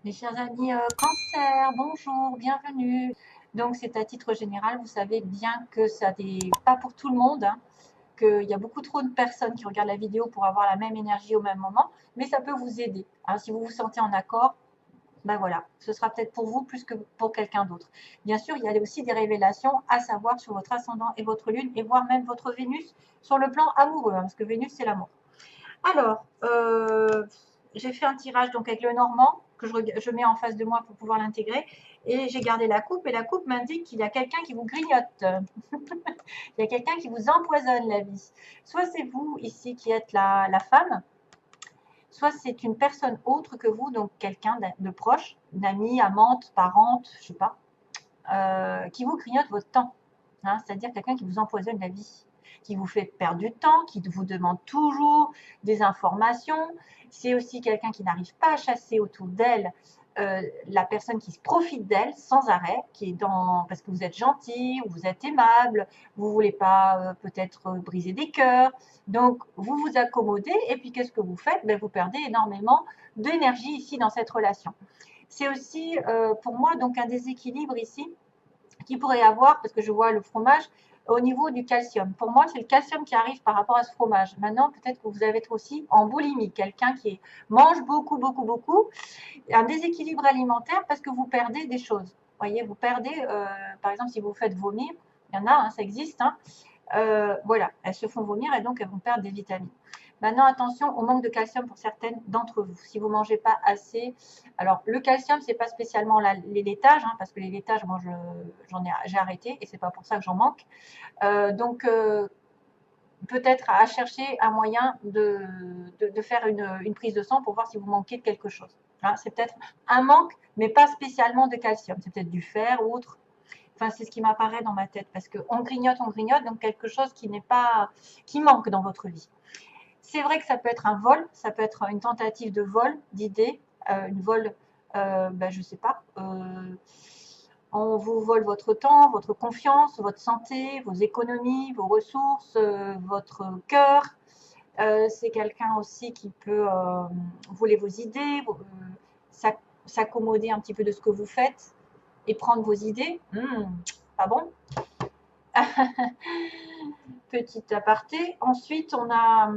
Mes chers amis Cancer, bonjour, bienvenue. Donc c'est à titre général, vous savez bien que ça n'est pas pour tout le monde, hein, qu'il y a beaucoup trop de personnes qui regardent la vidéo pour avoir la même énergie au même moment, mais ça peut vous aider, hein. Si vous vous sentez en accord, ben voilà, ce sera peut-être pour vous plus que pour quelqu'un d'autre. Bien sûr, il y a aussi des révélations à savoir sur votre ascendant et votre lune, et voire même votre Vénus sur le plan amoureux, hein, parce que Vénus c'est l'amour. Alors, j'ai fait un tirage donc avec le normand que je mets en face de moi pour pouvoir l'intégrer. Et j'ai gardé la coupe et la coupe m'indique qu'il y a quelqu'un qui vous grignote. Il y a quelqu'un qui vous empoisonne la vie. Soit c'est vous ici qui êtes la femme, soit c'est une personne autre que vous, donc quelqu'un de proche, une amie, amante, parente, je sais pas, qui vous grignote votre temps. Hein, c'est-à-dire quelqu'un qui vous empoisonne la vie, qui vous fait perdre du temps, qui vous demande toujours des informations. C'est aussi quelqu'un qui n'arrive pas à chasser autour d'elle la personne qui se profite d'elle sans arrêt, qui est dans parce que vous êtes gentil, ou vous êtes aimable, vous voulez pas peut-être briser des cœurs, donc vous vous accommodez et puis qu'est-ce que vous faites? Ben, vous perdez énormément d'énergie ici dans cette relation. C'est aussi pour moi donc un déséquilibre ici qui pourrait y avoir, parce que je vois le fromage, au niveau du calcium. Pour moi, c'est le calcium qui arrive par rapport à ce fromage. Maintenant, peut-être que vous avez être aussi en boulimie, quelqu'un qui mange beaucoup, beaucoup, beaucoup, un déséquilibre alimentaire parce que vous perdez des choses. Vous voyez, vous perdez, par exemple, si vous faites vomir, il y en a, hein, ça existe, hein, voilà, elles se font vomir et donc elles vont perdre des vitamines. Maintenant, attention au manque de calcium pour certaines d'entre vous. Si vous ne mangez pas assez, alors le calcium, c'est pas spécialement les laitages, hein, parce que les laitages, moi, j'ai arrêté et c'est pas pour ça que j'en manque. Donc, peut-être à chercher un moyen de faire une prise de sang pour voir si vous manquez de quelque chose. Hein, c'est peut-être un manque, mais pas spécialement de calcium. C'est peut-être du fer ou autre. Enfin, c'est ce qui m'apparaît dans ma tête parce qu'on grignote, donc quelque chose qui n'est pas, qui manque dans votre vie. C'est vrai que ça peut être un vol, ça peut être une tentative de vol, d'idée, une vol, ben, je sais pas. On vous vole votre temps, votre confiance, votre santé, vos économies, vos ressources, votre cœur. C'est quelqu'un aussi qui peut voler vos idées, s'accommoder un petit peu de ce que vous faites et prendre vos idées. Pas bon. Petit aparté. Ensuite, on a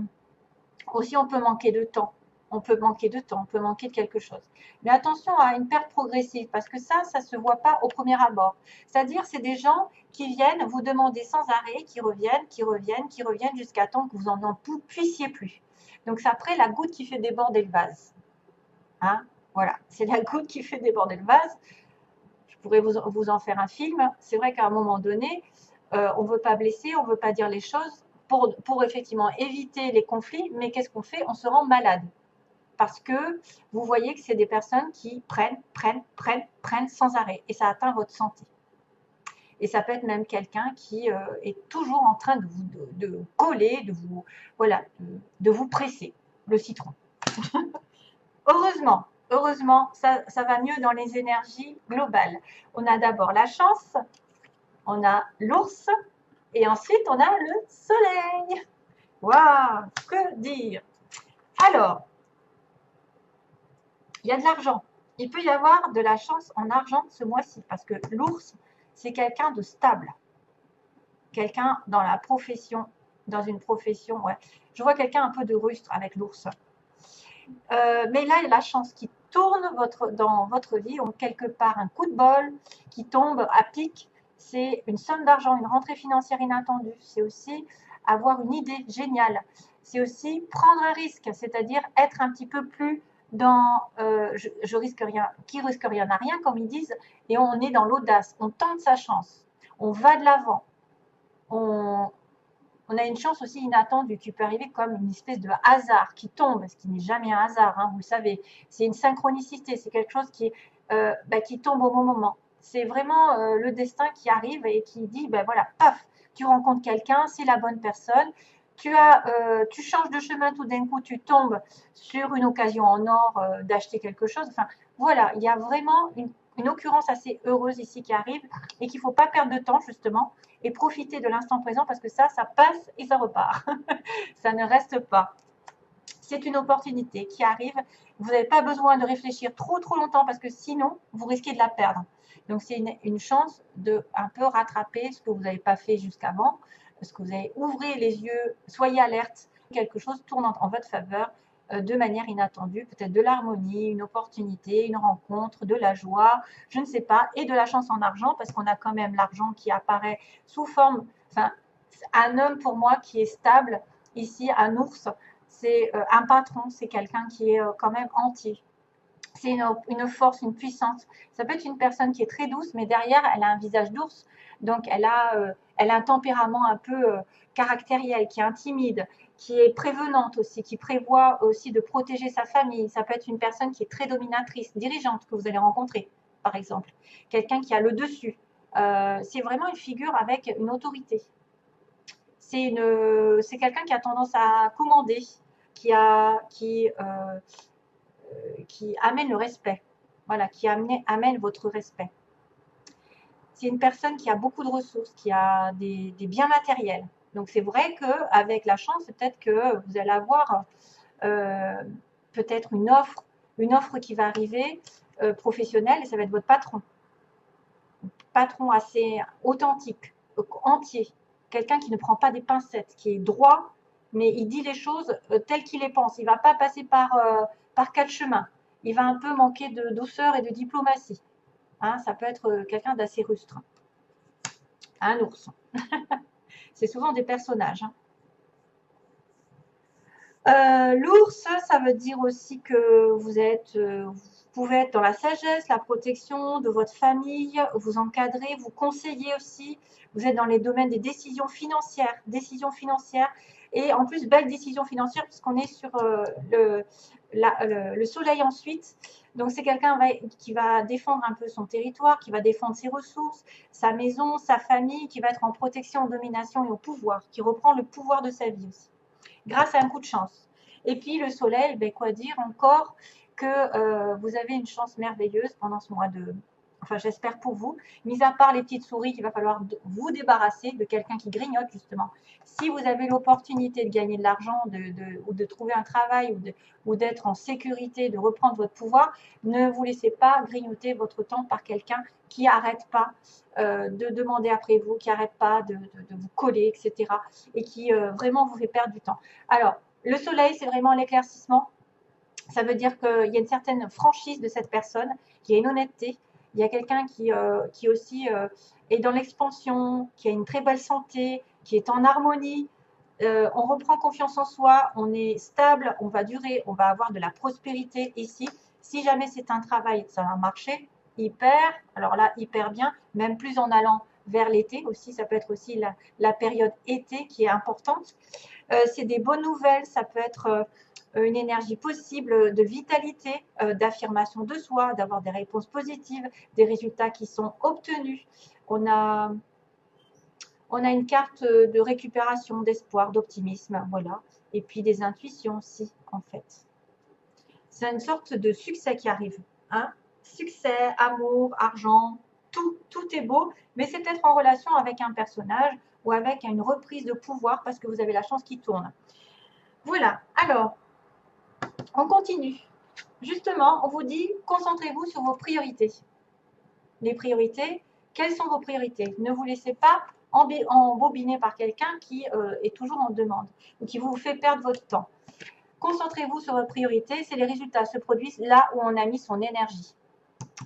aussi, on peut manquer de temps. On peut manquer de temps, on peut manquer de quelque chose. Mais attention à une perte progressive, parce que ça ne se voit pas au premier abord. C'est-à-dire, c'est des gens qui viennent vous demander sans arrêt, qui reviennent, qui reviennent, qui reviennent, jusqu'à temps que vous n'en puissiez plus. Donc, c'est après la goutte qui fait déborder le vase. Hein, voilà, c'est la goutte qui fait déborder le vase. Je pourrais vous en faire un film. C'est vrai qu'à un moment donné, on ne veut pas blesser, on ne veut pas dire les choses pour effectivement éviter les conflits, mais qu'est-ce qu'on fait? On se rend malade. Parce que vous voyez que c'est des personnes qui prennent sans arrêt. Et ça atteint votre santé. Et ça peut être même quelqu'un qui est toujours en train de coller, voilà, de vous presser le citron. Heureusement, ça va mieux dans les énergies globales. On a d'abord la chance, on a l'ours, et ensuite on a le soleil. Waouh, que dire? Alors, il y a de l'argent. Il peut y avoir de la chance en argent ce mois-ci, parce que l'ours, c'est quelqu'un de stable. Quelqu'un dans la profession, dans une profession, ouais. Je vois quelqu'un un peu de rustre avec l'ours. Mais là, il y a la chance qui tourne dans votre vie, ou quelque part un coup de bol qui tombe à pic. C'est une somme d'argent, une rentrée financière inattendue. C'est aussi avoir une idée géniale. C'est aussi prendre un risque, c'est-à-dire être un petit peu plus dans je risque rien, qui risque rien n'a rien, comme ils disent, et on est dans l'audace. On tente sa chance, on va de l'avant, on a une chance aussi inattendue qui peut arriver comme une espèce de hasard qui tombe, ce qui n'est jamais un hasard, hein, vous le savez. C'est une synchronicité, c'est quelque chose qui tombe au bon moment. C'est vraiment le destin qui arrive et qui dit, ben voilà, paf, tu rencontres quelqu'un, c'est la bonne personne. Tu changes de chemin tout d'un coup, tu tombes sur une occasion en or d'acheter quelque chose. Enfin, voilà, il y a vraiment une occurrence assez heureuse ici qui arrive et qu'il ne faut pas perdre de temps justement et profiter de l'instant présent parce que ça passe et ça repart. Ça ne reste pas. c'est une opportunité qui arrive. Vous n'avez pas besoin de réfléchir trop longtemps parce que sinon, vous risquez de la perdre. Donc, c'est une chance de un peu rattraper ce que vous n'avez pas fait jusqu'avant, ce que vous avez. Ouvrez les yeux, soyez alerte. Quelque chose tourne en votre faveur de manière inattendue, peut-être de l'harmonie, une opportunité, une rencontre, de la joie, je ne sais pas, et de la chance en argent, parce qu'on a quand même l'argent qui apparaît sous forme, enfin, un homme pour moi qui est stable, ici, un ours, c'est un patron, c'est quelqu'un qui est quand même entier. C'est une force, une puissance. Ça peut être une personne qui est très douce, mais derrière, elle a un visage d'ours. Donc, elle a un tempérament un peu caractériel, qui est intimide, qui est prévenante aussi, qui prévoit aussi de protéger sa famille. Ça peut être une personne qui est très dominatrice, dirigeante, que vous allez rencontrer, par exemple. Quelqu'un qui a le dessus. C'est vraiment une figure avec une autorité. C'est quelqu'un qui a tendance à commander, qui amène le respect. Voilà, qui amène votre respect. C'est une personne qui a beaucoup de ressources, qui a des biens matériels. Donc c'est vrai qu'avec la chance, peut-être que vous allez avoir peut-être une offre qui va arriver professionnelle, et ça va être votre patron. Patron assez authentique, entier. Quelqu'un qui ne prend pas des pincettes, qui est droit, mais il dit les choses telles qu'il les pense. Il ne va pas passer par quatre chemins. Il va un peu manquer de douceur et de diplomatie. Hein, ça peut être quelqu'un d'assez rustre. Un ours. C'est souvent des personnages. L'ours, ça veut dire aussi que vous pouvez être dans la sagesse, la protection de votre famille, vous encadrez, vous conseillez aussi. Vous êtes dans les domaines des décisions financières. Et en plus, belle décision financière puisqu'on est sur le soleil ensuite. Donc, c'est quelqu'un qui va défendre un peu son territoire, qui va défendre ses ressources, sa maison, sa famille, qui va être en protection, en domination et au pouvoir, qui reprend le pouvoir de sa vie aussi, grâce à un coup de chance. Et puis, le soleil, ben, quoi dire encore que vous avez une chance merveilleuse pendant ce mois de... Enfin, j'espère pour vous, mis à part les petites souris qu'il va falloir vous débarrasser de quelqu'un qui grignote, justement. Si vous avez l'opportunité de gagner de l'argent ou de trouver un travail ou d'être en sécurité, de reprendre votre pouvoir, ne vous laissez pas grignoter votre temps par quelqu'un qui n'arrête pas de demander après vous, qui n'arrête pas de vous coller, etc. Et qui vraiment vous fait perdre du temps. Alors, le soleil, c'est vraiment l'éclaircissement. Ça veut dire qu'il y a une certaine franchise de cette personne, qu'il y a une honnêteté. Il y a quelqu'un qui aussi est dans l'expansion, qui a une très belle santé, qui est en harmonie. On reprend confiance en soi, on est stable, on va durer, on va avoir de la prospérité ici. Si jamais c'est un travail, ça va marcher hyper, alors là, hyper bien, même plus en allant vers l'été aussi. Ça peut être aussi la période été qui est importante. C'est des bonnes nouvelles, ça peut être une énergie possible de vitalité, d'affirmation de soi, d'avoir des réponses positives, des résultats qui sont obtenus. On a une carte de récupération, d'espoir, d'optimisme, voilà. Et puis des intuitions aussi, en fait. C'est une sorte de succès qui arrive. Hein, succès, amour, argent, tout est beau, mais c'est peut-être en relation avec un personnage ou avec une reprise de pouvoir parce que vous avez la chance qui tourne. Voilà, alors, on continue. Justement, on vous dit, concentrez-vous sur vos priorités. Les priorités, quelles sont vos priorités? Ne vous laissez pas embobiner par quelqu'un qui est toujours en demande ou qui vous fait perdre votre temps. Concentrez-vous sur vos priorités, c'est les résultats se produisent là où on a mis son énergie.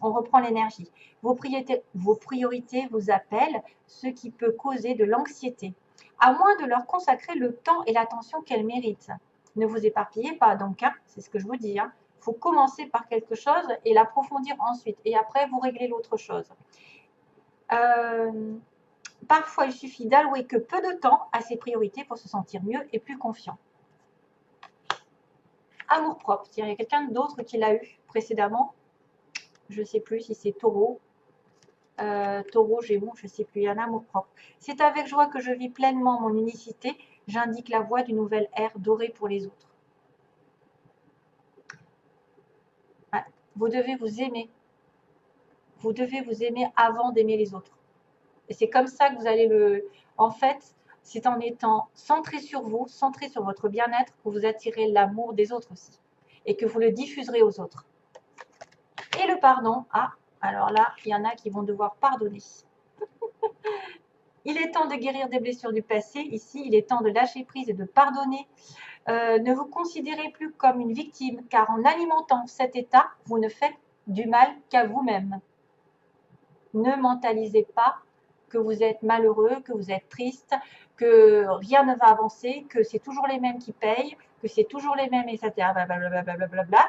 On reprend l'énergie. Vos priorités vous appellent, ce qui peut causer de l'anxiété, à moins de leur consacrer le temps et l'attention qu'elles méritent. Ne vous éparpillez pas, donc, hein, c'est ce que je vous dis. Il faut commencer par quelque chose et l'approfondir ensuite. Et après, vous réglez l'autre chose. Parfois, il suffit d'allouer que peu de temps à ses priorités pour se sentir mieux et plus confiant. Amour-propre. Il y a quelqu'un d'autre qui l'a eu précédemment. Je ne sais plus si c'est Taureau. Taureau, Gémeaux, je ne sais plus. Il y a un amour-propre. C'est avec joie que je vis pleinement mon unicité. J'indique la voie d'une nouvelle ère dorée pour les autres. Ouais. Vous devez vous aimer. Vous devez vous aimer avant d'aimer les autres. Et c'est comme ça que vous allez en fait, c'est en étant centré sur vous, centré sur votre bien-être, que vous attirez l'amour des autres aussi. Et que vous le diffuserez aux autres. Et le pardon, ah, alors là, il y en a qui vont devoir pardonner. Il est temps de guérir des blessures du passé. Ici, il est temps de lâcher prise et de pardonner. Ne vous considérez plus comme une victime, car en alimentant cet état, vous ne faites du mal qu'à vous-même. Ne mentalisez pas que vous êtes malheureux, que vous êtes triste, que rien ne va avancer, que c'est toujours les mêmes qui payent, que c'est toujours les mêmes, etc. Blablabla.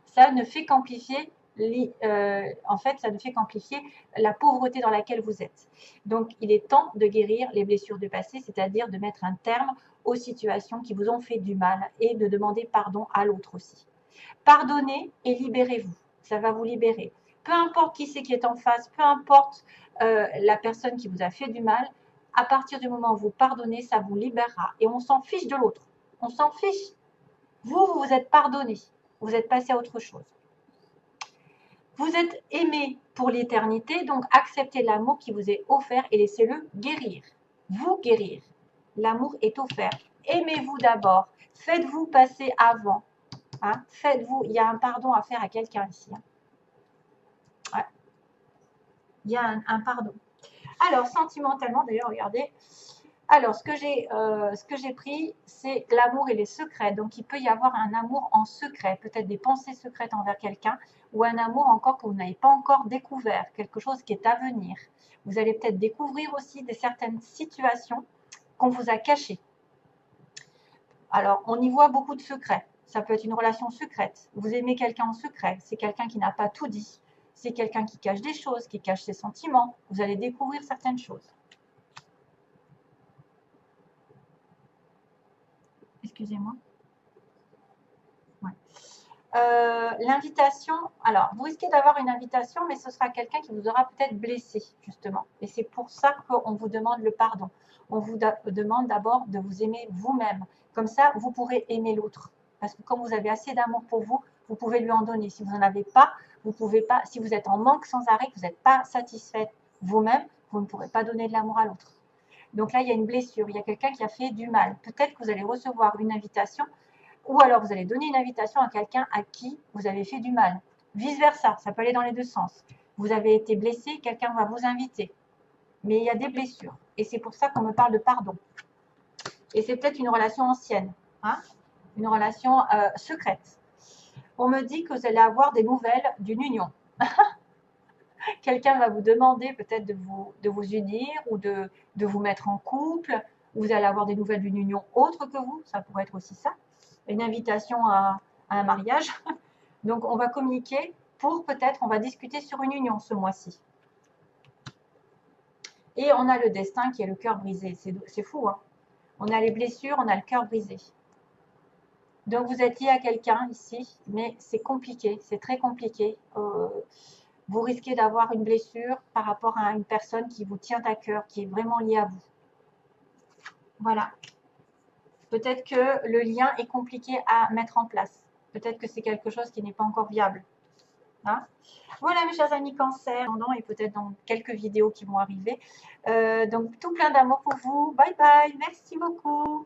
Ça ne fait qu'amplifier ça ne fait qu'amplifier la pauvreté dans laquelle vous êtes. Donc, il est temps de guérir les blessures du passé, c'est-à-dire de mettre un terme aux situations qui vous ont fait du mal et de demander pardon à l'autre aussi. Pardonnez et libérez-vous. Ça va vous libérer. Peu importe qui c'est qui est en face, peu importe la personne qui vous a fait du mal, à partir du moment où vous pardonnez, ça vous libérera. Et on s'en fiche de l'autre. On s'en fiche. Vous vous êtes pardonné. Vous êtes passé à autre chose. Vous êtes aimé pour l'éternité, donc acceptez l'amour qui vous est offert et laissez-le guérir. Vous guérir. L'amour est offert. Aimez-vous d'abord. Faites-vous passer avant. Hein? Faites-vous. Il y a un pardon à faire à quelqu'un ici. Hein? Ouais. Il y a un pardon. Alors, sentimentalement, d'ailleurs, regardez. Alors, ce que j'ai pris, c'est l'amour et les secrets. Donc, il peut y avoir un amour en secret, peut-être des pensées secrètes envers quelqu'un, ou un amour encore que vous n'avez pas encore découvert, quelque chose qui est à venir. Vous allez peut-être découvrir aussi certaines situations qu'on vous a cachées. Alors, on y voit beaucoup de secrets. Ça peut être une relation secrète. Vous aimez quelqu'un en secret. C'est quelqu'un qui n'a pas tout dit. C'est quelqu'un qui cache des choses, qui cache ses sentiments. Vous allez découvrir certaines choses. Excusez-moi. Ouais. L'invitation, alors vous risquez d'avoir une invitation, mais ce sera quelqu'un qui vous aura peut-être blessé, justement. Et c'est pour ça qu'on vous demande le pardon. On vous demande d'abord de vous aimer vous-même. Comme ça, vous pourrez aimer l'autre. Parce que comme vous avez assez d'amour pour vous, vous pouvez lui en donner. Si vous n'en avez pas, vous pouvez pas. Si vous êtes en manque sans arrêt, que vous n'êtes pas satisfaite vous-même, vous ne pourrez pas donner de l'amour à l'autre. Donc là, il y a une blessure, il y a quelqu'un qui a fait du mal. Peut-être que vous allez recevoir une invitation, ou alors vous allez donner une invitation à quelqu'un à qui vous avez fait du mal. Vice-versa, ça peut aller dans les deux sens. Vous avez été blessé, quelqu'un va vous inviter. Mais il y a des blessures. Et c'est pour ça qu'on me parle de pardon. Et c'est peut-être une relation ancienne, hein, une relation secrète. On me dit que vous allez avoir des nouvelles d'une union. Quelqu'un va vous demander peut-être de vous unir ou de vous mettre en couple. Vous allez avoir des nouvelles d'une union autre que vous. Ça pourrait être aussi ça. Une invitation à un mariage. Donc, on va communiquer pour peut-être, on va discuter sur une union ce mois-ci. Et on a le destin qui est le cœur brisé. C'est fou, hein. On a les blessures, on a le cœur brisé. Donc, vous êtes lié à quelqu'un ici, mais c'est compliqué, c'est très compliqué. Vous risquez d'avoir une blessure par rapport à une personne qui vous tient à cœur, qui est vraiment liée à vous. Voilà. Peut-être que le lien est compliqué à mettre en place. Peut-être que c'est quelque chose qui n'est pas encore viable. Hein? Voilà mes chers amis cancer, et peut-être dans quelques vidéos qui vont arriver. Donc tout plein d'amour pour vous. Bye bye, merci beaucoup.